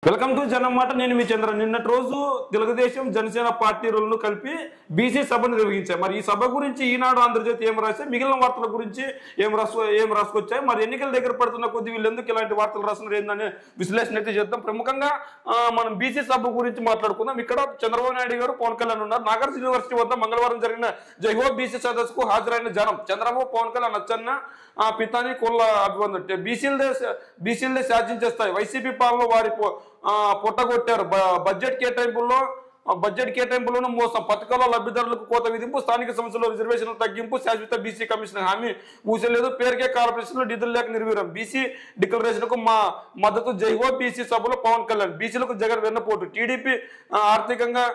Welcome to జనమాట. నేను మీ చంద్ర. నిన్నటి రోజు తెలుగుదేశం జనసేన పార్టీలను కలిపి బీసీ సభను నిర్వహించాయి. మరి ఈ సభ గురించి ఈనాడు ఆంధ్రజ్యోతి ఏం రాశాయి, మిగిలిన వార్తల గురించి ఏం రాసుకొచ్చాయి, మరి ఎన్నికల దగ్గర పడుతున్న కొద్ది వీళ్ళు ఎందుకు ఇలాంటి వార్తలు రాస్తున్నారు ఏందని విశ్లేషణ అయితే చేద్దాం. ప్రముఖంగా మనం బీసీ సభ గురించి మాట్లాడుకుందాం. ఇక్కడ చంద్రబాబు నాయుడు గారు, పవన్ కళ్యాణ్ ఉన్నారు. నాగార్జున యూనివర్సిటీ వద్ద మంగళవారం జరిగిన జైహో బీసీ సదస్సుకు హాజరైన జనం చంద్రబాబు, పవన్ కళ్యాణ్ అచ్చన్న పితాని కొల్ల అభివందన బీసీలదే శాసించేస్తాయి. వైసీపీ పాలన వారి పొట్టగొట్టారు. బడ్జెట్ కేటాయింపులను మోసం, పథకాల లబ్ధిదారులకు కోత విధింపు, స్థానిక సంస్థల రిజర్వేషన్ల తగ్గింపు, శాశ్వత బీసీ కమిషన్ హామీ ఊసలేదు, పేరుకే కార్పొరేషన్లో నిధులు లేక నిర్వీర్యం, బీసీ డిక్లరేషన్ కు మా మద్దతు, జైహో బీసీ సభలో పవన్ కళ్యాణ్, బీసీలకు జగన్ వెన్నపోటు, టీడీపీ ఆర్థికంగా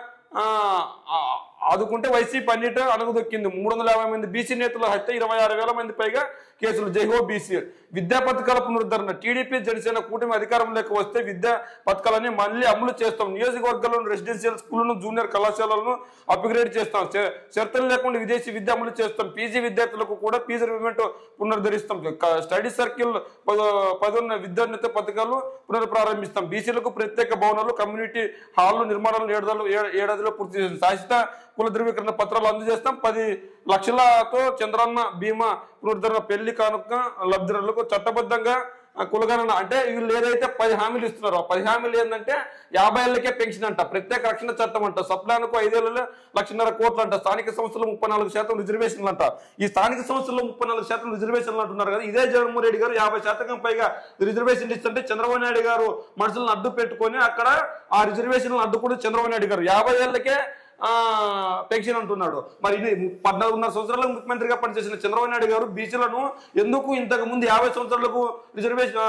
ఆదుకుంటే వైసీపీ అన్నిటి అణగదొక్కింది, 350 మంది బీసీ నేతల హత్య, 26,000 మంది పైగా కేసులు, జైహో బీసీ, విద్యా పథకాల పునరుద్ధరణ, టీడీపీ జనసేన కూటమి అధికారంలోకి వస్తే విద్యా పథకాలని మళ్ళీ అమలు చేస్తాం, నియోజకవర్గాల్లోని రెసిడెన్షియల్ స్కూళ్లను, జూనియర్ కళాశాలలను అప్గ్రేడ్ చేస్తాం, షరతులు లేకుండా విదేశీ విద్య అమలు చేస్తాం, పీజీ విద్యార్థులకు కూడా ఫీజు రిమెంట్ పునరుద్ధరిస్తాం, స్టడీ సర్కిల్ 10 విద్యార్థి పథకాలు పునఃప్రారంభిస్తాం, బీసీలకు ప్రత్యేక భవనాలు, కమ్యూనిటీ హాళ్లు నిర్మాణాలను ఏడాదిలో పూర్తి చేస్తాం, శాశ్వత కుల ధృవీకరణ పత్రాలు అందజేస్తాం, 10 లక్షలతో చంద్రన్న బీమా పునరుద్ధరణ, పెళ్లి కానుక లబ్ధిదారులకు చట్టబద్ధంగా కులగణన. అంటే వీళ్ళు ఏదైతే 10 హామీలు ఇస్తున్నారో 10 హామీలు ఏంటంటే 50 ఏళ్లకే పెన్షన్ అంట, ప్రత్యేక రక్షణ చట్టం అంట, సప్లాన్కు 5 ఏళ్లలో 1,50,000 కోట్లు అంట, స్థానిక సంస్థలు 34% రిజర్వేషన్లు అంట. ఈ స్థానిక సంస్థల్లో 34% రిజర్వేషన్లు అంటున్నారు కదా, ఇదే జగన్మోహన్ రెడ్డి గారు 50% పైగా రిజర్వేషన్లు ఇస్తుంటే చంద్రబాబు నాయుడు గారు మనుషులను అడ్డు పెట్టుకొని అక్కడ ఆ రిజర్వేషన్లను అడ్డుకుంటూ చంద్రబాబు నాయుడు గారు 50 ఏళ్లకే పెన్షన్ అంటున్నాడు. మరి ఇది 14.5 సంవత్సరాలకు ముఖ్యమంత్రిగా పనిచేసిన చంద్రబాబు నాయుడు గారు బీసీలను ఎందుకు ఇంతకు ముందు 50 సంవత్సరాలకు రిజర్వేషన్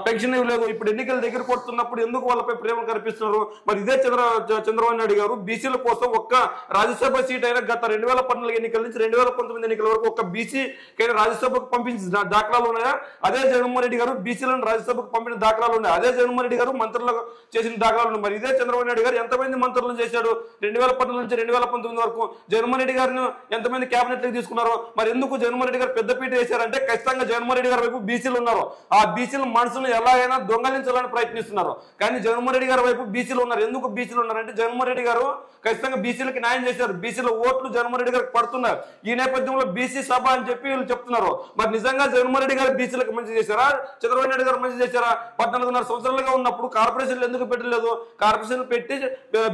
పెన్షన్ ఇవ్వలేదు, ఇప్పుడు ఎన్నికల దగ్గర పడుతున్నప్పుడు ఎందుకు వాళ్ళపై ప్రేమ కనిపిస్తున్నారు? మరి ఇదే చంద్రబాబు నాయుడు గారు బీసీల కోసం ఒక్క రాజ్యసభ సీట్ అయినా గత 2014 ఎన్నికల నుంచి 2019 ఎన్నికల వరకు ఒక్క బీసీకైనా రాజ్యసభకు పంపించిన దాఖలాలు ఉన్నాయా? అదే జగన్మోహన్ రెడ్డి గారు బీసీలను రాజ్యసభకు పంపిన దాఖలాలు ఉన్నాయి. అదే జగన్మోహన్ రెడ్డి గారు మంత్రులకు చేసిన దాఖలాలు ఉన్నాయి. మరి ఇదే చంద్రబాబు నాయుడు గారు ఎంతమంది మంత్రులను చేశాడు 2014 నుంచి 2019 వరకు? జగన్మోహన్ రెడ్డి గారిని ఎంతమంది క్యాబినెట్లకు తీసుకున్నారు? మరి ఎందుకు జగన్మోహన్ రెడ్డి గారు పెద్దపీట వేశారంటే ఖచ్చితంగా జగన్మోహన్ రెడ్డి గారి వైపు బీసీలు ఉన్నారు. ఆ బీసీలు మనసును ఎలా అయినా దొంగలించాలని ప్రయత్నిస్తున్నారు. కానీ జగన్మోహన్ రెడ్డి గారి వైపు బీసీలు ఉన్నారు. ఎందుకు బీసీలు ఉన్నారంటే జగన్మోహన్ రెడ్డి గారు ఖచ్చితంగా బీసీలకు న్యాయం చేశారు. బీసీల ఓట్లు జగన్మోహన్ రెడ్డి గారికి పడుతున్నారు. ఈ నేపథ్యంలో బీసీ సభ అని చెప్పి వీళ్ళు చెప్తున్నారు. మరి నిజంగా జగన్మోహన్ రెడ్డి గారు బీసీలకు మంచి చేశారా, చంద్రబాబు నాయుడు గారు మంచి చేశారా? 14.5 సంవత్సరాలుగా ఉన్నప్పుడు కార్పొరేషన్లు ఎందుకు పెట్టలేదు? కార్పొరేషన్లు పెట్టి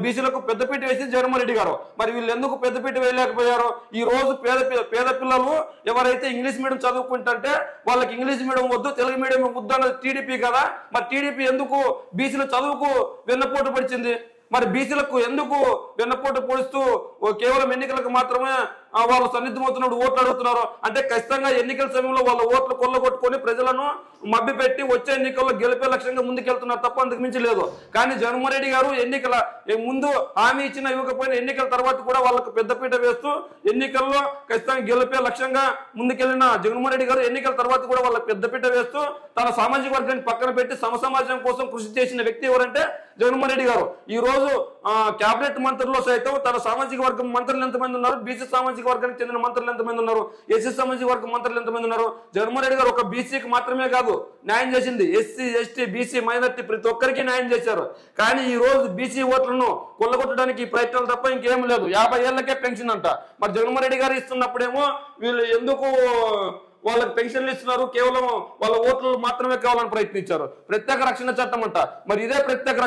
బీసీలకు పెద్దపీట వేసి జగన్మోహన్ రెడ్డి గారు. మరి వీళ్ళు ఎందుకు పెద్దపీట వేయలేకపోయారు? ఈ రోజు పేద పిల్లలు ఎవరైతే ఇంగ్లీష్ మీడియం చదువుకుంటుంటే వాళ్ళకి ఇంగ్లీష్ మీడియం వద్దు, తెలుగు మీడియం వద్దు అన్నది టీడీపీ కదా. మరి టీడీపీ ఎందుకు బీసీల చదువుకు వెన్నపోటు పడిచింది? మరి బీసీలకు ఎందుకు వెన్నపోటు పొడుస్తూ కేవలం ఎన్నికలకు మాత్రమే వాళ్ళు సన్నిద్ధమవుతున్నప్పుడు ఓట్లు అడుగుతున్నారు? అంటే ఖచ్చితంగా ఎన్నికల సమయంలో వాళ్ళ ఓట్లు కొల్లగొట్టుకొని ప్రజలను మభ్యపెట్టి వచ్చే ఎన్నికల్లో గెలిపే లక్ష్యంగా ముందుకెళ్తున్నారు తప్ప అందుకు మించి లేదు. కానీ జగన్మోహన్ రెడ్డి గారు ఎన్నికల ముందు హామీ ఇచ్చిన ఇవ్వకపోయినా ఎన్నికల తర్వాత కూడా వాళ్ళకు పెద్దపీట వేస్తూ ఎన్నికల్లో ఖచ్చితంగా గెలిపే లక్ష్యంగా ముందుకెళ్లిన జగన్మోహన్ రెడ్డి గారు ఎన్నికల తర్వాత కూడా వాళ్ళకి పెద్దపీట వేస్తూ తన సామాజిక వర్గాన్ని పక్కన పెట్టి సమాజం కోసం కృషి చేసిన వ్యక్తి ఎవరంటే జగన్మోహన్ రెడ్డి గారు. ఈ రోజు కేబినెట్ మంత్రుల్లో సైతం తన సామాజిక వర్గం మంత్రులు ఎంతమంది ఉన్నారు, బీసీ సామాజిక వర్గానికి చెందిన మంత్రులు ఎంతమంది ఉన్నారు, ఎస్సీ సామాజిక వర్గం మంత్రులు ఎంతమంది ఉన్నారు? జగన్మోహన్ రెడ్డి గారు ఒక బీసీకి మాత్రమే కాదు న్యాయం చేసింది, ఎస్సీ ఎస్టీ బీసీ మైనార్టీ ప్రతి ఒక్కరికి న్యాయం చేశారు. కానీ ఈ రోజు బీసీ ఓట్లను కొల్లగొట్టడానికి ప్రయత్నాలు తప్ప ఇంకేం లేదు. 50 ఏళ్లకే పెన్షన్ అంట. మరి జగన్మోహన్ రెడ్డి గారు ఇస్తున్నప్పుడేమో వీళ్ళు ఎందుకు వాళ్ళకి పెన్షన్లు ఇస్తున్నారు? కేవలం వాళ్ళ ఓట్లు మాత్రమే కావాలని ప్రయత్నించారు. ప్రత్యేక రక్షణ చట్టం అంట. మరి ఇదే ప్రత్యేక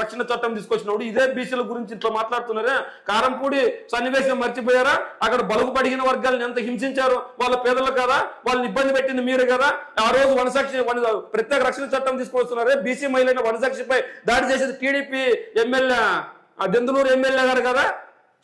రక్షణ చట్టం తీసుకొచ్చినప్పుడు ఇదే బీసీల గురించి ఇట్లా మాట్లాడుతున్నారే. కారంపూడి సన్నివేశం మర్చిపోయారా? అక్కడ బలుగుపడిగిన వర్గాలను ఎంత హింసించారు? వాళ్ళ పేదలు కదా, వాళ్ళని ఇబ్బంది పెట్టింది మీరు కదా. ఆ రోజు ప్రత్యేక రక్షణ చట్టం తీసుకొస్తున్నారే, బీసీ మహిళైన వనసాక్షిపై దాడి చేసేది టీడీపీ ఎమ్మెల్యే దెందులూరు ఎమ్మెల్యే గారు కదా,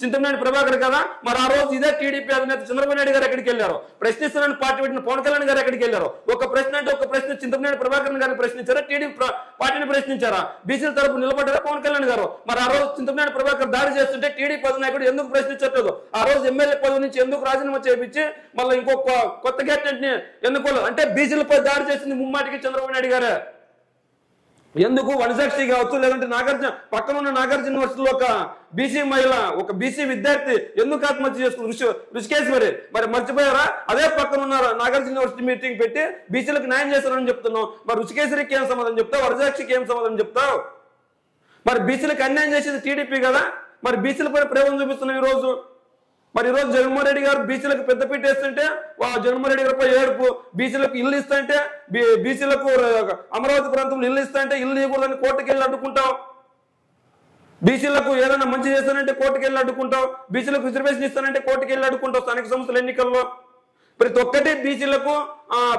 చింతమనేని ప్రభాకర్ కదా. మరి ఆ రోజు ఇదే టీడీపీ అధినేత చంద్రబాబు నాయుడు గారు ఎక్కడికి వెళ్ళారు? ప్రశ్నిస్తున్నారని పార్టీ పెట్టిన పవన్ కళ్యాణ్ గారు ఎక్కడికి వెళ్ళారు? ఒక ప్రశ్న అంటే ఒక ప్రశ్న చింతమనేని ప్రభాకర్ గారిని ప్రశ్నించారా, టీడీపీ పార్టీని ప్రశ్నించారా? బీసీల తరపు నిలబడ్డారా పవన్ కళ్యాణ్ గారు? మరి ఆ రోజు చింతమనేని ప్రభాకర్ దాడి చేస్తుంటే టీడీపీ అధినాయకుడు ఎందుకు ప్రశ్నించట్లేదు? ఆ రోజు ఎమ్మెల్యే పదవి నుంచి ఎందుకు రాజీనామా చేయించి మళ్ళీ ఇంకొక కొత్త క్యాబినెట్ ని ఎన్నుకోలేదు? అంటే బీసీలపై దాడి చేసింది ముమ్మాటికి చంద్రబాబు నాయుడు గారే. ఎందుకు వనసాక్షి కావచ్చు, లేదంటే నాగార్జున పక్కన ఉన్న నాగార్జున యూనివర్సిటీలో ఒక బీసీ మహిళ, ఒక బీసీ విద్యార్థి ఎందుకు ఆత్మహత్య చేసుకున్నారు? ఋషికేశ్వరి. మరి మర్చిపోయారా? అదే పక్కన ఉన్న నాగార్జున యూనివర్సిటీ మీటింగ్ పెట్టి బీసీలకు న్యాయం చేస్తారని చెప్తున్నావు. మరి ఋషికేశ్వరికి ఏం సమాధానం చెప్తావు? వనసాక్షికి ఏం సమాధానం చెప్తావు? మరి బీసీలకు అన్యాయం చేసేది టీడీపీ కదా. మరి బీసీలపై ప్రేమ చూపిస్తున్నాం ఈ రోజు. మరి ఈరోజు జగన్మోహన్ రెడ్డి గారు బీసీలకు పెద్దపీట వేస్తుంటే జగన్మోహన్ రెడ్డి గారిపై ఏడుపు. బీసీలకు ఇల్లు ఇస్తుంటే, బీసీలకు అమరావతి ప్రాంతంలో ఇల్లు ఇస్తుంటే ఇల్లు ఇవ్వకూడదని కోర్టుకు వెళ్ళి అడ్డుకుంటావు. బీసీలకు ఏదైనా మంచి చేస్తానంటే కోర్టుకు వెళ్ళి అడ్డుకుంటావు. బీసీలకు రిజర్వేషన్ ఇస్తానంటే కోర్టుకు వెళ్ళి అడ్డుకుంటావు. స్థానిక సంస్థల ఎన్నికల్లో ప్రతి ఒక్కటి బీసీలకు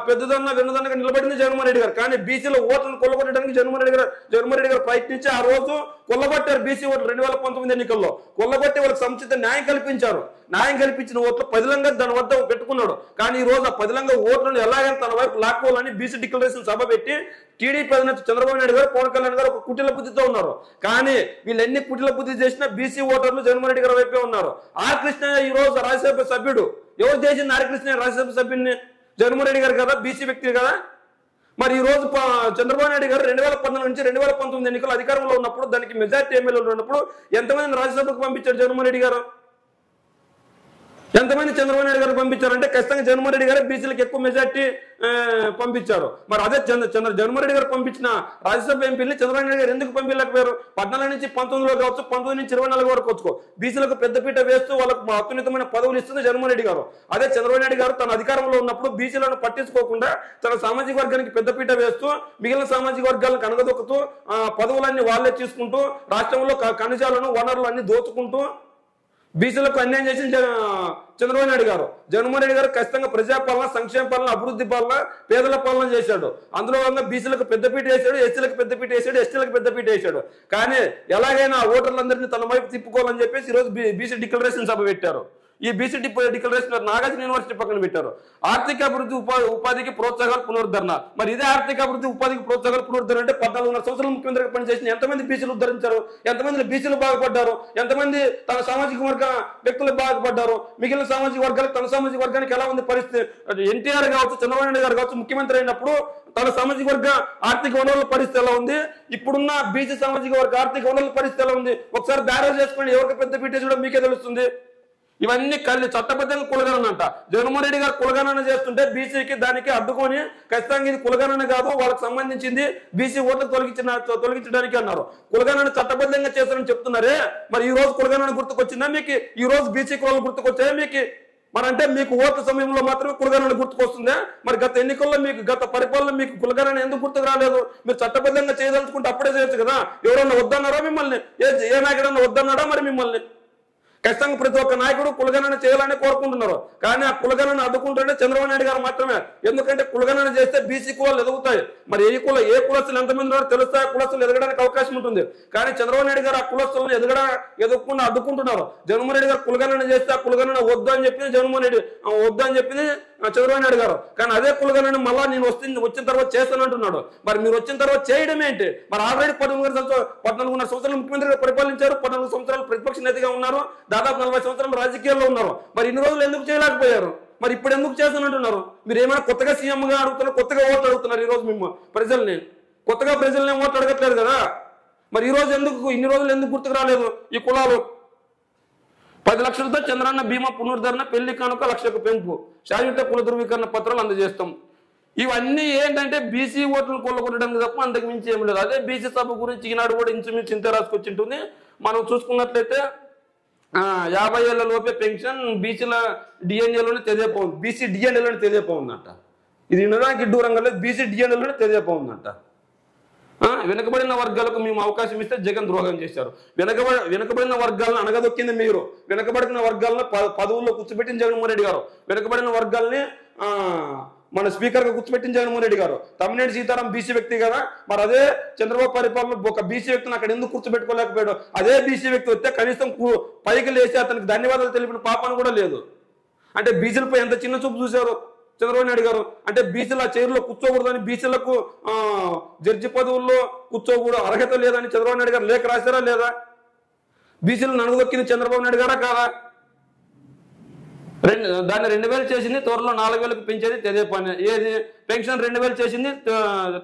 పెద్దదన్న వెన్నదన్నగా నిలబడింది జగన్మోహన్ రెడ్డి గారు. కానీ బీసీల ఓట్లను కొల్లగొట్టడానికి జగన్మోహన్ రెడ్డి గారు ప్రయత్నించి ఆ రోజు కొల్లగొట్టారు బీసీ ఓట్లు. 2019 ఎన్నికల్లో కొల్లగొట్టి వాళ్ళకి సముచిత న్యాయం కల్పించారు. న్యాయం కల్పించిన ఓట్లు పదిలంగా దాని వద్ద పెట్టుకున్నాడు. కానీ ఈ రోజు ఆ పదిలంగా ఓట్లను ఎలాగైనా తన వైపు లాక్కోవాలని బీసీ డిక్లరేషన్ సభ పెట్టి టీడీపీ అధినేత చంద్రబాబు నాయుడు గారు, పవన్ కళ్యాణ్ గారు ఒక కుటిల బుద్ధితో ఉన్నారు. కానీ వీళ్ళు ఎన్ని కుటిల బుద్ధి చేసినా బీసీ ఓటర్లు జగన్మోహన్ రెడ్డి గారి వైపే ఉన్నారు. ఆర్ కృష్ణ ఈ రోజు రాజ్యసభ సభ్యుడు. ఎవరు చేసింది ఆర్ కృష్ణ రాజ్యసభ సభ్యుడిని? జగన్మోహన్ రెడ్డి గారు కదా, బీసీ వ్యక్తి కదా. మరి ఈ రోజు చంద్రబాబు నాయుడు గారు 2014 నుంచి 2019 ఎన్నికలు అధికారంలో ఉన్నప్పుడు, దానికి మెజార్టీ ఎమ్మెల్యేలు ఉన్నప్పుడు ఎంతమంది రాజ్యసభకు పంపించారు జగన్మోహన్ రెడ్డి గారు? ఎంతమంది చంద్రబాబు నాయుడు గారు పంపించారంటే ఖచ్చితంగా జగన్మోహన్ రెడ్డి గారు బీసీలకు ఎక్కువ మెజార్టీ పంపించారు. మరి అదే జగన్మోహన్ రెడ్డి గారు పంపించిన రాజ్యసభ ఎంపీని చంద్రబాబు నాయుడు గారు ఎందుకు పంపించలేకపోయారు? 14 నుంచి 19లో కావచ్చు, 19 నుంచి 24 వరకు వచ్చుకో బీసీలకు పెద్దపీట వేస్తూ వాళ్ళకు అత్యున్నతమైన పదవులు ఇస్తుంది జగన్మోహన్ రెడ్డి గారు. అదే చంద్రబాబు నాయుడు గారు తన అధికారంలో ఉన్నప్పుడు బీసీలను పట్టించుకోకుండా తన సామాజిక వర్గానికి పెద్దపీట వేస్తూ మిగిలిన సామాజిక వర్గాలను కనగదొక్కుతూ పదవులన్నీ వాళ్ళే తీసుకుంటూ రాష్ట్రంలో ఖనిజాలను వనరులు అన్ని దోచుకుంటూ బీసీలకు అన్యాయం చేసిన చంద్రబాబు నాయుడు గారు. జగన్మోహన్ రెడ్డి గారు ఖచ్చితంగా ప్రజాపాలన, సంక్షేమ పాలన, అభివృద్ధి పాలన, పేదల పాలన చేశాడు. అందులో బీసీలకు పెద్దపీట వేశాడు, ఎస్సీలకు పెద్దపీట వేశాడు, ఎస్టీలకు పెద్దపీట వేశాడు. కానీ ఎలాగైనా ఓటర్లందరినీ తన వైపు తిప్పుకోవాలని చెప్పేసి ఈరోజు బీసీ డిక్లరేషన్ సభ పెట్టారు. ఈ బీసీ డిక్లరేషన్ నాగార్జున యూనివర్సిటీ పక్కన పెట్టారు. ఆర్థిక అభివృద్ధి ఉపాధికి ప్రోత్సాహాలు పునరుద్ధరణ. మరి ఇదే ఆర్థిక అభివృద్ధి ఉపాధికి ప్రోత్సాహాలు పునరుద్ధరణ అంటే 14 సంవత్సరాలు ముఖ్యమంత్రిగా పనిచేసిన ఎంతమంది బీసీలు ఉద్ధరించారు? ఎంతమంది బీసీలు బాగుపడ్డారు? ఎంతమంది తన సామాజిక వర్గ వ్యక్తులు బాగుపడ్డారు? మిగిలిన సామాజిక వర్గాలకు, తన సామాజిక వర్గానికి ఎలా ఉంది పరిస్థితి? ఎన్టీఆర్ కావచ్చు, చంద్రబాబు నాయుడు గారు కావచ్చు, ముఖ్యమంత్రి అయినప్పుడు తన సామాజిక వర్గ ఆర్థిక వనరుల పరిస్థితి ఎలా ఉంది? ఇప్పుడున్న బీసీ సామాజిక వర్గ ఆర్థిక వనరుల పరిస్థితి ఎలా ఉంది? ఒకసారి బ్యారేజ్ చేసుకోండి, ఎవరికి పెద్ద పీట చూడడం మీకే తెలుస్తుంది. ఇవన్నీ చట్టబద్ధంగా కులగణనంట. జగన్మోహన్ రెడ్డి గారు కులగణన చేస్తుంటే బీసీకి దానికి అడ్డుకొని ఖచ్చితంగా ఇది కులగణన కాదు, వాళ్ళకి సంబంధించింది బీసీ ఓట్లు తొలగించడానికి అన్నారు. కులగణన చట్టబద్ధంగా చేస్తారని చెప్తున్నారే. మరి ఈ రోజు కులగణన గుర్తుకొచ్చిందా మీకు? ఈ రోజు బీసీ కులాలు గుర్తుకొచ్చాయా మీకు? మరి అంటే మీకు ఓట్ల సమయంలో మాత్రమే కులగణన గుర్తుకొస్తుందా? మరి గత ఎన్నికల్లో మీకు, గత పరిపాలన మీకు కులగణన ఎందుకు గుర్తుకు రాలేదు? మీరు చట్టబద్ధంగా చేయదలుచుకుంటే అప్పుడే చేయొచ్చు కదా. ఎవరన్నా వద్దన్నారా మిమ్మల్ని? ఏ నాయకుడన్నా వద్దన్నాడా మరి మిమ్మల్ని? ఖచ్చితంగా ప్రతి ఒక్క నాయకుడు కులగణన చేయాలని కోరుకుంటున్నారు. కానీ ఆ కులగణన అడ్డుకుంటుంటే చంద్రబాబు నాయుడు గారు మాత్రమే. ఎందుకంటే కులగణన చేస్తే బీసీ కులాలు ఎదుగుతాయి. మరి ఏ కులస్తులు ఎంతమంది ఉన్నారో తెలుస్తాయి, కులస్తులు ఎదగడానికి అవకాశం ఉంటుంది. కానీ చంద్రబాబు నాయుడు గారు ఆ కులస్తులను ఎదుగకుండా అడ్డుకుంటున్నారు. జగన్మోహన్ రెడ్డి గారు కులగణన చేస్తే ఆ కులగణన వద్దు అని చెప్పింది జగన్మోహన్ రెడ్డి, వద్దు అని చెప్పింది చంద్రబాబు నాయుడు గారు. కానీ అదే కులగణన మళ్ళా నేను వచ్చిన తర్వాత చేస్తానంటున్నాడు. మరి మీరు వచ్చిన తర్వాత చేయడం ఏంటి? మరి ఆల్రెడీ 14 సంవత్సరాలు ముఖ్యమంత్రిగా పరిపాలించారు, 14 సంవత్సరాలు ప్రతిపక్ష నేతగా ఉన్నారు, దాదాపు 40 సంవత్సరాలు రాజకీయాల్లో ఉన్నారు. మరి ఇన్ని రోజులు ఎందుకు చేయలేకపోయారు? మరి ఇప్పుడు ఎందుకు చేస్తానంటున్నారు? మీరు ఏమైనా కొత్తగా సీఎంగా అడుగుతున్నారు, కొత్తగా ఓట్లు అడుగుతున్నారు ఈ రోజు మేము ప్రజల్ని? కొత్తగా ప్రజల్ని ఓట్లు అడగట్లేదు కదా. మరి ఈ రోజు ఇన్ని రోజులు ఎందుకు గుర్తుకు రాలేదు ఈ కులాలు? 10 లక్షలతో చంద్రన్న బీమా పునరుద్ధరణ, పెళ్లి కానుక 1 లక్షకు పెంపు, శాశ్వత కుల ధృవీకరణ పత్రాలు అందజేస్తాం. ఇవన్నీ ఏంటంటే బీసీ ఓట్లను కొల్లగొట్టడానికి తప్ప అంతకు మించి ఏమి లేదు. అదే బీసీ సభ గురించి ఈనాడు కూడా ఇంచుమించు ఇంత రాసుకొచ్చి ఉంటుంది. మనం చూసుకున్నట్లయితే 50 ఏళ్ల లోపే పెన్షన్ బీసీల డిఎన్ఏలోనే తెలియపోతుంది, బీసీ డిఎన్ఏలోనే తెలియపోతుందంట. ఇది వినడానికి దూరంగా లేదు, బీసీ డిఎన్ఏలోనే తెలియపోతుందంట. వెనుకబడిన వర్గాలకు మేము అవకాశం ఇస్తే జగన్ ద్రోహం చేశారు. వెనుకబడిన వర్గాలను అనగదొక్కింది మీరు. వెనుకబడిన వర్గాలను పదవుల్లో కూర్చోబెట్టిన జగన్మోహన్ రెడ్డి గారు. వెనుకబడిన వర్గాల్ని మన స్పీకర్ గా కూర్చోబెట్టిన జగన్మోహన్ రెడ్డి గారు. తమ్మినేని సీతారాం బీసీ వ్యక్తి కదా. మరి అదే చంద్రబాబు పరిపాలన ఒక బీసీ వ్యక్తిని అక్కడ ఎందుకు కూర్చోబెట్టుకోలేకపోయాడు? అదే బీసీ వ్యక్తి వస్తే కనీసం పైకి లేచి అతనికి ధన్యవాదాలు తెలిపిన పాపను కూడా లేదు. అంటే బీసీలపై ఎంత చిన్న చూపు చూశారు చంద్రబాబు నాయుడు గారు. అంటే బీసీల చైర్లో కూర్చోకూడదని, బీసీలకు జడ్జి పదవుల్లో కూర్చోకూడదు అర్హత లేదని చంద్రబాబు నాయుడు గారు లేఖ రాశారా లేదా? బీసీలను నడగదొక్కింది చంద్రబాబు నాయుడు గారా కాదా? దాన్ని 2000 చేసింది, త్వరలో 4000కి పెంచేది తెదే పని. ఏది పెన్షన్ 2000 చేసింది,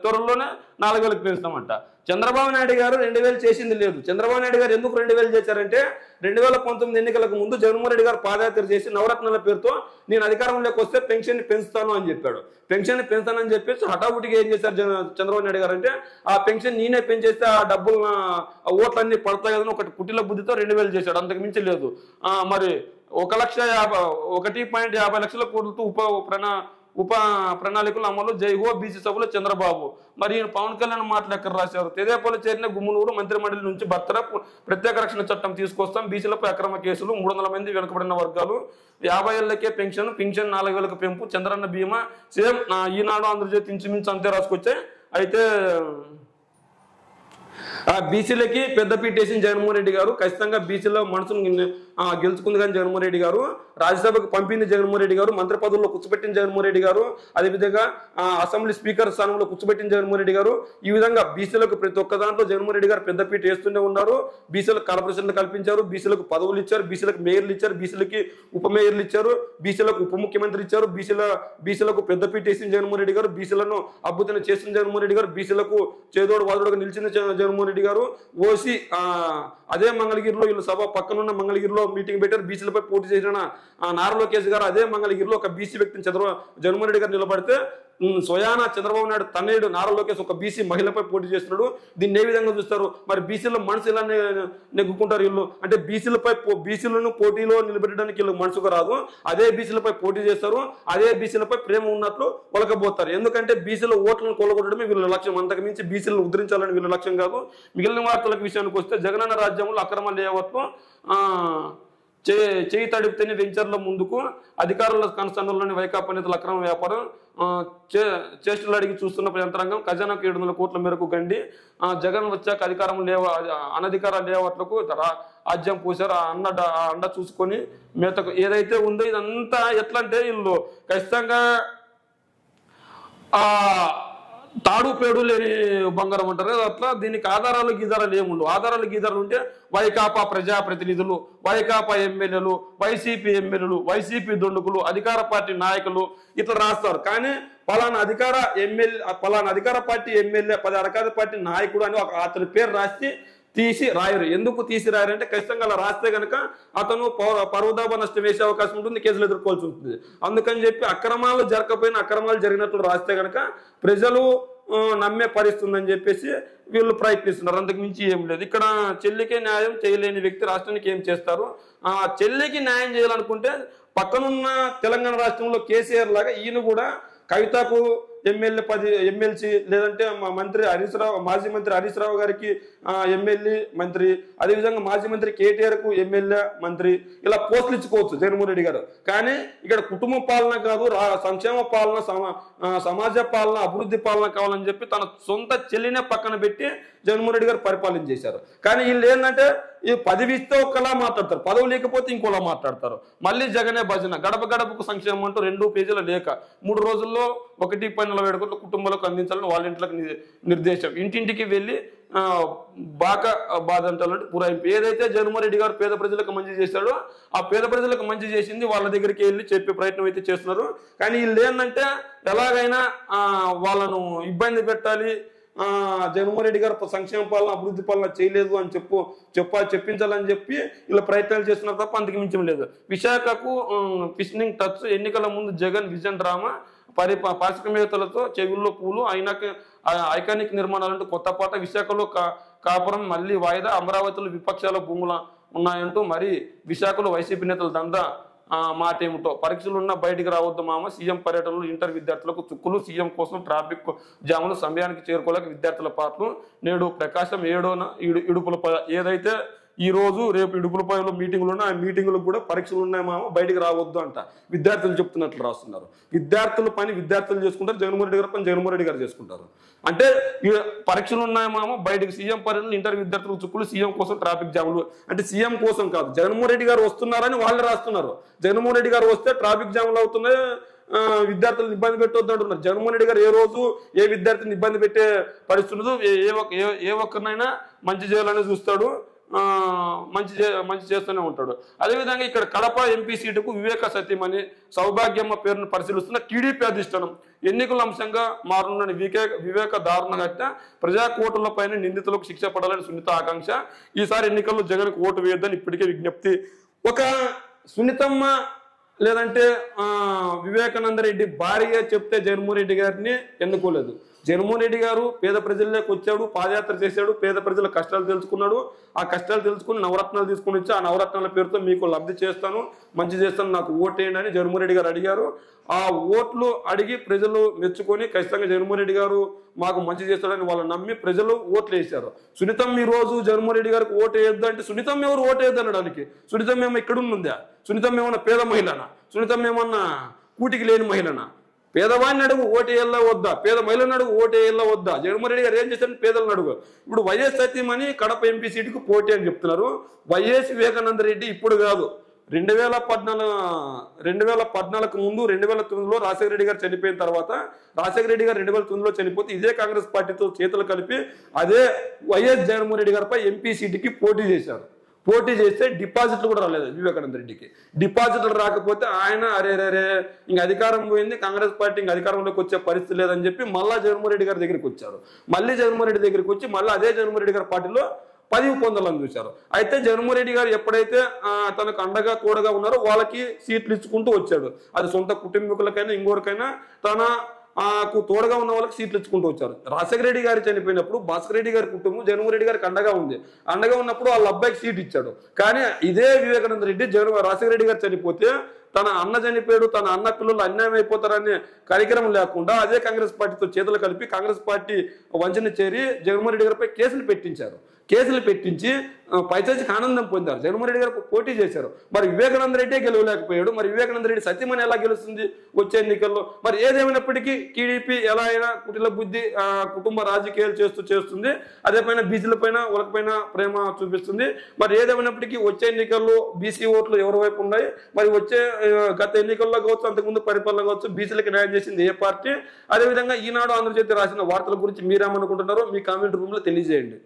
త్వరలోనే 4000కి పెంచుతామంట. చంద్రబాబు నాయుడు గారు 2000 చేసింది లేదు. చంద్రబాబు నాయుడు గారు ఎందుకు 2000 చేశారంటే 2019 ఎన్నికలకు ముందు జగన్మోహన్ రెడ్డి గారు పాదయాత్ర చేసి నవరత్నాల పేరుతో నేను అధికారంలోకి వస్తే పెన్షన్ పెంచుతాను అని చెప్పాడు. పెన్షన్ పెంచుతానని చెప్పేసి హఠావుటిగా ఏం చేశారు చంద్రబాబు నాయుడు గారు అంటే ఆ పెన్షన్ నేనే పెంచేస్తే ఆ డబ్బులు ఓట్లన్నీ పడతాయి కదా ఒకటి కుటిల బుద్ధితో 2000 చేశాడు. అంతకు మించి లేదు. మరి 1,50,000 కోట్లతో ఉప ప్రణాళికలు అమలు, జై హో బీసీ సభలో చంద్రబాబు. మరి పవన్ కళ్యాణ్ మాటలు ఎక్కడ రాశారు? తెదేపల్లి చేరిన గుమ్మనూరు మంత్రిమండలి నుంచి బర్తరఫ్ ప్రత్యేక రక్షణ చట్టం తీసుకొస్తాం, బీసీలపై అక్రమ కేసులు, 300 మంది వెనుకబడిన వర్గాలు, 50 ఏళ్లకే పెన్షన్ 4000కు పెంపు, చంద్రన్న బీమా, సేమ్ ఈనాడు ఆంధ్రజ్యోతి ఇంచుమించు అంతే రాసుకొచ్చాయి. అయితే బీసీలకి పెద్దపీట వేసిన జగన్మోహన్ రెడ్డి గారు ఖచ్చితంగా బీసీల మనసును గెలుచుకుంది కానీ జగన్మోహన్ రెడ్డి గారు, రాజ్యసభకు పంపింది జగన్మోహన్ రెడ్డి గారు, మంత్రి పదవుల్లో కూర్చోబెట్టిన జగన్మోహన్ రెడ్డి గారు, అదేవిధంగా అసెంబ్లీ స్పీకర్ స్థానంలో కూర్చోబెట్టిన జగన్మోహన్ రెడ్డి గారు. ఈ విధంగా బీసీలకు ప్రతి ఒక్క దాంట్లో జగన్మోహన్ రెడ్డి గారు పెద్దపీట వేస్తూనే ఉన్నారు. బీసీలకు కార్పొరేషన్లు కల్పించారు, బీసీలకు పదవులు ఇచ్చారు, బీసీలకు మేయర్లు ఇచ్చారు, బీసీలకి ఉప మేయర్లు ఇచ్చారు, బీసీలకు ఉప ముఖ్యమంత్రి ఇచ్చారు, బీసీలకు పెద్దపీట వేసిన జగన్మోహన్ రెడ్డి గారు, బీసీలను అద్భుతంగా చేసిన జగన్మోహన్ రెడ్డి గారు, బీసీలకు చేదోడు వాదోడుగా నిలిచిన జగన్మోహన్ రెడ్డి గారు. ఓసి అదే మంగళగిరిలో వీళ్ళు సభ పక్కనున్న మంగళగిరిలో మీటింగ్ పెట్టారు. బీసీలపై పోటీ చేసిన నారా లోకేష్ గారు అదే మంగళగిరిలో ఒక బీసీ వ్యక్తిని జగన్మోహన్ రెడ్డి గారు నిలబడితే స్వయాన చంద్రబాబు నాయుడు తన్నేడు నారా లోకేష్ ఒక బీసీ మహిళపై పోటీ చేస్తున్నాడు. దీన్ని ఏ విధంగా చూస్తారు? మరి బీసీల మనసు ఎలా నెగ్గుకుంటారు వీళ్ళు? అంటే బీసీలను పోటీలో నిలబెట్టడానికి వీళ్ళు మనసుకు రాదు. అదే బీసీలపై పోటీ చేస్తారు, అదే బీసీలపై ప్రేమ ఉన్నట్లు ఒలకబోతారు. ఎందుకంటే బీసీల ఓట్లను కొలగొట్టడమే వీళ్ళ లక్ష్యం. అంతకు మించి బీసీలను ఉద్ధరించాలని వీళ్ళ లక్ష్యం కాదు. మిగిలిన వార్తలకు విషయానికి వస్తే జగనన్న రాజ్యంలో అక్రమ లేఅవుట్లు చేయి తడిపితేనే వెంచర్ల ముందుకు, అధికారుల కనసందులోని వైకాపా నేతల అక్రమ వ్యాపారం, చేష్టలు అడిగి చూస్తున్న యంత్రాంగం, ఖజానాకు 700 కోట్ల మేరకు గండి, జగన్ వచ్చాక అనధికార లేఅవుట్లకు రాజ్యం పూశారు. అండ చూసుకొని మేతకు ఏదైతే ఉందో ఇదంతా ఎట్లా అంటే వీళ్ళు ఖచ్చితంగా తాడు పేడు లేని బంగారం అంటారు కదా, అట్లా దీనికి ఆధారాలు గీధారాలు ఏముండవు. ఆధారాలు గీధారాలు ఉంటే వైకాపా ప్రజాప్రతినిధులు, వైకాపా ఎమ్మెల్యేలు, వైసీపీ ఎమ్మెల్యేలు, వైసీపీ దుండుకులు, అధికార పార్టీ నాయకులు ఇట్లా రాస్తారు. కానీ పలానా అధికార పార్టీ ఎమ్మెల్యే, అధికార పార్టీ నాయకుడు అని అతని పేరు రాసి తీసి రాయరు. ఎందుకు తీసి రాయరు అంటే ఖచ్చితంగా అలా రాస్తే కనుక అతను పర్వతాభ నష్టం వేసే అవకాశం ఉంటుంది, కేసులు ఎదుర్కోవాల్సి ఉంటుంది. అందుకని చెప్పి అక్రమాలు జరగకపోయినా అక్రమాలు జరిగినట్లు రాస్తే కనుక ప్రజలు నమ్మే పరిస్తుందని చెప్పేసి వీళ్ళు ప్రయత్నిస్తున్నారు. అంతకు మించి ఏం లేదు. ఇక్కడ చెల్లికే న్యాయం చేయలేని వ్యక్తి రాష్ట్రానికి ఏం చేస్తారు? చెల్లికి న్యాయం చేయాలనుకుంటే పక్కనున్న తెలంగాణ రాష్ట్రంలో కేసీఆర్ లాగా ఈయన కూడా కవితకు ఎమ్మెల్సీ లేదంటే మంత్రి హరీష్ రావు, మాజీ మంత్రి హరీష్ రావు గారికి ఎమ్మెల్యే మంత్రి, అదేవిధంగా మాజీ మంత్రి కేటీఆర్ కు ఎమ్మెల్యే మంత్రి, ఇలా పోస్టులు ఇచ్చుకోవచ్చు జగన్మోహన్ రెడ్డి గారు. కానీ ఇక్కడ కుటుంబ పాలన కాదు, సంక్షేమ పాలన, సమాజ పాలన, అభివృద్ధి పాలన కావాలని చెప్పి తన సొంత చెల్లినే పక్కన పెట్టి జగన్మోహన్ రెడ్డి గారు పరిపాలన చేశారు. కానీ వీళ్ళు ఏంటంటే ఈ పదవి ఇస్తే ఒకలా మాట్లాడతారు, పదవి లేకపోతే ఇంకోలా మాట్లాడతారు. మళ్ళీ జగనే భజన, గడప గడపకు సంక్షేమం అంటూ 2 పేజీల లేఖ, 3 రోజుల్లో 1.40 కోట్ల కుటుంబాలకు అందించాలని వాళ్ళ ఇంట్లోకి నిర్దేశం, ఇంటింటికి వెళ్ళి బాధ అంటే పురాయింపు. ఏదైతే జగన్మోహన్ రెడ్డి గారు పేద ప్రజలకు మంచి చేశాడో ఆ పేద ప్రజలకు మంచి చేసింది వాళ్ళ దగ్గరికి వెళ్ళి చెప్పే ప్రయత్నం అయితే చేస్తున్నారు. కానీ వీళ్ళు ఏంటంటే ఎలాగైనా వాళ్ళను ఇబ్బంది పెట్టాలి, జగన్మోహన్ రెడ్డి గారు సంక్షేమ పాలన అభివృద్ధి పాలన చేయలేదు అని చెప్పించాలని చెప్పి ఇలా ప్రయత్నాలు చేస్తున్నారు తప్ప అందుకు మించం లేదు. విశాఖకు ఫిషింగ్ టచ్, ఎన్నికల ముందు జగన్ విజన్ డ్రామా, పారిశ్రామికవేత్తలతో చెవుల్లో పూలు, ఐకానిక్ నిర్మాణాలంటూ కొత్త పాట, విశాఖలో కాపురం మళ్ళీ వాయిదా, అమరావతిలో విపక్షాల భూములు ఉన్నాయంటూ మరి విశాఖలో వైసీపీ నేతల దందా మాట ఏమిటో, పరీక్షలున్నా బయటికి రావద్దు మామ, సీఎం పర్యటనలు ఇంటర్ విద్యార్థులకు చుక్కులు, సీఎం కోసం ట్రాఫిక్ జాములు, సమయానికి చేరుకోలేక విద్యార్థుల పాటలు, నేడు ప్రకాశం 7న ఇడుపులపై, ఏదైతే ఈ రోజు రేపు ఇడుపులపైలో మీటింగులు ఉన్నాయి, ఆ మీటింగులకు కూడా పరీక్షలు ఉన్నాయి మామ, బయటికి రావద్దు అంట విద్యార్థులు చెప్తున్నట్లు రాస్తున్నారు. విద్యార్థుల పని విద్యార్థులు చేసుకుంటారు, జగన్మోహన్ రెడ్డి గారి పని జగన్మోహన్ రెడ్డి గారు చేసుకుంటారు. అంటే పరీక్షలు ఉన్నాయి మామ, బయటకు సీఎం పర్యటనలు ఇంటర్ విద్యార్థులకు చుక్కులు, సీఎం కోసం ట్రాఫిక్ జాములు. అంటే సీఎం కోసం కాదు, జగన్మోహన్ రెడ్డి గారు వస్తున్నారని వాళ్ళే రాస్తున్నారు. జగన్మోహన్ రెడ్డి గారు వస్తే ట్రాఫిక్ జాములు అవుతున్నాయి, విద్యార్థులను ఇబ్బంది పెట్టొద్దు అంటున్నారు. జగన్మోహన్ రెడ్డి గారు ఏ రోజు ఏ విద్యార్థిని ఇబ్బంది పెట్టే పరిస్థితులు, ఏ ఒక్కరినైనా మంచి చేయాలని చూస్తాడు. మంచి చేస్తూనే ఉంటాడు. అదేవిధంగా ఇక్కడ కడప ఎంపీ సీటుకు వివేక సత్యమని సౌభాగ్యమ్మ పేరును పరిశీలిస్తున్న టీడీపీ అధిష్టానం ఎన్నికల అంశంగా మారున్న వివేక దారుణ హత్య ప్రజా కోర్టులపైన నిందితులకు శిక్ష పడాలని సునీత ఆకాంక్ష. ఈసారి ఎన్నికల్లో జగన్కు ఓటు వేయొద్దని ఇప్పటికే విజ్ఞప్తి. ఒక సునీతమ్మ లేదంటే వివేకానంద రెడ్డి భార్య చెప్తే జగన్మోహన్ రెడ్డి గారిని ఎన్నుకోలేదు. జగన్మోహన్ రెడ్డి గారు పేద ప్రజల్లోకి వచ్చాడు, పాదయాత్ర చేశాడు, పేద ప్రజల కష్టాలు తెలుసుకున్నాడు. ఆ కష్టాలు తెలుసుకుని నవరత్నాలు తీసుకుని వచ్చి ఆ నవరత్నాల పేరుతో మీకు లబ్ధి చేస్తాను, మంచి చేస్తాను, నాకు ఓటేయండి అని జగన్మోహన్ రెడ్డి గారు అడిగారు. ఆ ఓట్లు అడిగి ప్రజలు మెచ్చుకొని ఖచ్చితంగా జగన్మోహన్ రెడ్డి గారు మాకు మంచి చేస్తాడని వాళ్ళు నమ్మి ప్రజలు ఓట్లు వేశారు. సునీతం ఈ రోజు జగన్మోహన్ రెడ్డి గారికి ఓటు వేయొద్దు అంటే సునీతం ఎవరు ఓటు వేయద్దు అనడానికి? సునీతం ఏమో ఇక్కడుందా? సునీతం ఏమన్నా పేద మహిళనా? సునీతం ఏమన్నా కూటికి లేని మహిళనా? పేదవాడిని అడుగు ఓటు వేయాలా వద్దా? పేద మహిళను అడుగు ఓటు వేయాలా వద్దా? జగన్మోహన్ రెడ్డి గారు ఏం చేశారని పేదలను అడుగు. ఇప్పుడు వైఎస్ సత్యమని కడప ఎంపీ సీటుకు పోటీ అని చెప్తున్నారు. వైఎస్ వివేకానంద రెడ్డి ఇప్పుడు కాదు, 2014 ముందు 2009లో రాజశేఖర రెడ్డి గారు చనిపోయిన తర్వాత రాజశేఖర రెడ్డి గారు 2009లో చనిపోతే ఇదే కాంగ్రెస్ పార్టీతో చేతులు కలిపి అదే వైఎస్ జగన్మోహన్ రెడ్డి గారిపై ఎంపీ సీటుకి పోటీ చేశారు. పోటీ చేస్తే డిపాజిట్లు కూడా రాలేదు వివేకానంద రెడ్డికి. డిపాజిట్లు రాకపోతే ఆయన అరే ఇంక అధికారం పోయింది, కాంగ్రెస్ పార్టీ ఇంక అధికారంలోకి వచ్చే పరిస్థితి లేదని చెప్పి మళ్ళా జగన్మోహన్ రెడ్డి గారి దగ్గరికి వచ్చారు. మళ్ళీ జగన్మోహన్ రెడ్డి దగ్గరికి వచ్చి మళ్ళీ అదే జగన్మోహన్ రెడ్డి గారి పార్టీలో పదవి పొందాలని చూశారు. అయితే జగన్మోహన్ రెడ్డి గారు ఎప్పుడైతే తనకు అండగా తోడుగా ఉన్నారో వాళ్ళకి సీట్లు ఇచ్చుకుంటూ వచ్చాడు. అది సొంత కుటుంబీకులకైనా ఇంకోరికైనా తనకు తోడుగా ఉన్న వాళ్ళకి సీట్లు ఇచ్చుకుంటూ వచ్చారు. రాజశేఖర రెడ్డి గారు చనిపోయినప్పుడు భాస్కర్ రెడ్డి గారి కుటుంబం జగన్మోహన్ రెడ్డి గారికి అండగా ఉంది. అండగా ఉన్నప్పుడు వాళ్ళ అబ్బాయికి సీట్ ఇచ్చాడు. కానీ ఇదే వివేకానంద రెడ్డి రాజశేఖర రెడ్డి గారు చనిపోతే తన అన్న చనిపోయాడు, తన అన్న పిల్లలు అన్యాయం అయిపోతారనే కార్యక్రమం లేకుండా అదే కాంగ్రెస్ పార్టీతో చేతులు కలిపి కాంగ్రెస్ పార్టీ వంచన చేరి జగన్మోహన్ రెడ్డి గారిపై కేసులు పెట్టించారు. కేసులు పెట్టించి పైచాచికి ఆనందం పొందారు. జగన్మోహన్ రెడ్డి గారు పోటీ చేశారు. మరి వివేకానంద రెడ్డి గెలవలేకపోయాడు. మరి వివేకానంద రెడ్డి సత్యమని ఎలా గెలుస్తుంది వచ్చే ఎన్నికల్లో? మరి ఏదేమైనప్పటికీ టీడీపీ ఎలా అయినా కుటిల బుద్ధి కుటుంబ రాజకీయాలు చేస్తుంది. అదే పైన బీసీల పైన వాళ్ళపైన ప్రేమ చూపిస్తుంది. మరి ఏదేమైనప్పటికీ వచ్చే ఎన్నికల్లో బీసీ ఓట్లు ఎవరి వైపు ఉన్నాయి? మరి వచ్చే గత ఎన్నికల్లో కావచ్చు, అంతకుముందు పరిపాలన కావచ్చు, బీసీలకు న్యాయం చేసింది ఏ పార్టీ? అదేవిధంగా ఈనాడు ఆంధ్రజ్యోతి రాసిన వార్తల గురించి మీరేమనుకుంటున్నారో మీ కామెంట్ రూమ్ లో తెలియజేయండి.